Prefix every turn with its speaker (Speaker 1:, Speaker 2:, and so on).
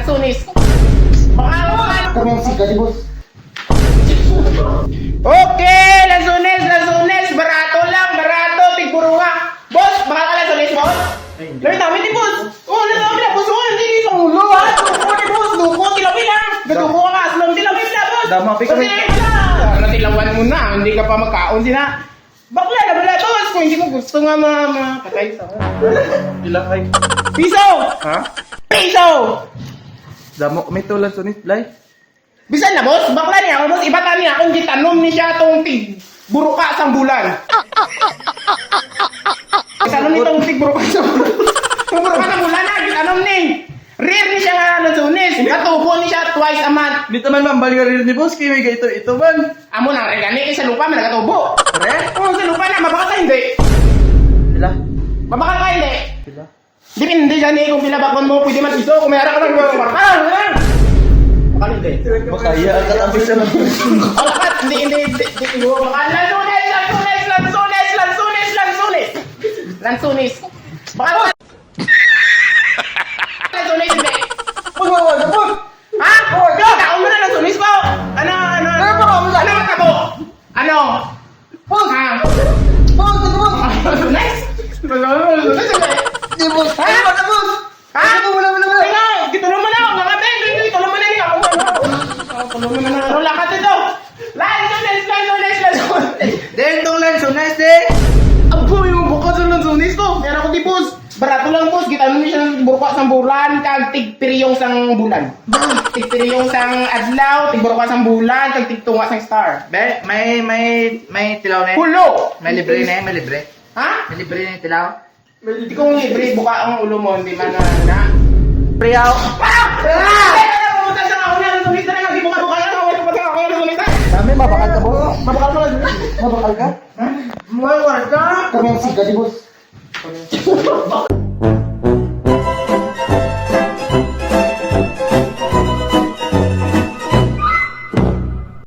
Speaker 1: Lansunis. Baka
Speaker 2: Kami ang siga di boss.
Speaker 1: okay, Lansunis, barato lang, barato, tigburuha. Boss, baka ka Lansunis, boss? Lari namin ni boss. Oh, lari namin na, boss. Oh, hindi sa ulo, ha? Duko ni boss, duko, tilawin ha. Gaduko ka, aslong tilawin na, boss.
Speaker 2: Dama, pika
Speaker 1: Kasi, ano, tilawan mo na, hindi ka pa magkaon sila. Bakla na bala, boss, kung hindi mo gusto nga makatay sa
Speaker 2: Ilang ay.
Speaker 1: Piso!
Speaker 2: Ha?
Speaker 1: Piso!
Speaker 2: Damo, may tulan sunit, Blay.
Speaker 1: Bisan na, boss, bakla niya ako, boss, ibatan niya akong gitanom ni siya itong tig-buruka sang bulan. Ano nitong tig-buruka sang bulan? Buruka sang bulan na, gitanom ni. Rare ni siya nga Lansunis. Katubo ni siya twice a month.
Speaker 2: Dito man mambali ka rin ni boss, kaya may ito man.
Speaker 1: Amo nang regani, sa lupa man nagatubo.
Speaker 2: Re?
Speaker 1: Oo, sa lupa na, mabakal ka hindi.
Speaker 2: Sila?
Speaker 1: Mabakal ka hindi.
Speaker 2: Sila?
Speaker 1: Depende dyan eh, kung pinabakon mo, pwede man iso, kung may harap ka lang, bakal, bakal hindi.
Speaker 2: Makaya, ang katabi siya ng
Speaker 1: O lakat, hindi, bakal, Lansunis. Bakal, Lansunis, hindi.
Speaker 2: Boss!
Speaker 1: Ha? Kaon mo na Lansunis po. Ano matabo? Ano?
Speaker 2: Boss!
Speaker 1: Ha?
Speaker 2: Boss! Ito boss!
Speaker 1: Lansunis?
Speaker 2: Di boss!
Speaker 1: Ha?
Speaker 2: Ay, mata boss!
Speaker 1: Ha?
Speaker 2: Ito mo naman naman!
Speaker 1: Teka, gitulo mo na ako, mga ben, gitulo mo na niya ako. Gitulo mo na na, ano lakat ito? Lansunis.
Speaker 2: Dahil itong lansunis, eh!
Speaker 1: Ang buhay mo bukas ng Lansunis ko. Meron ako di boss. Barato lang boss, kita mo siya ng buruka sang bulan, kag tigpiriyong sang bulan. Tigpiriyong sang adlaw, tigburuka sang bulan, kag tigtunga sang star.
Speaker 2: Be, may tilaw na yun?
Speaker 1: Pulo!
Speaker 2: May libre na yun, may libre.
Speaker 1: Ha?
Speaker 2: May libre na yung tilaw?
Speaker 1: Hindi kong libre, buka ang ulo mo, hindi man na.
Speaker 2: Priyaw! Kami, mabakal ka boss?
Speaker 1: Mabakal mo lang.
Speaker 2: Mabakal ka?
Speaker 1: Mabakal ka?
Speaker 2: Kami ang siga di boss.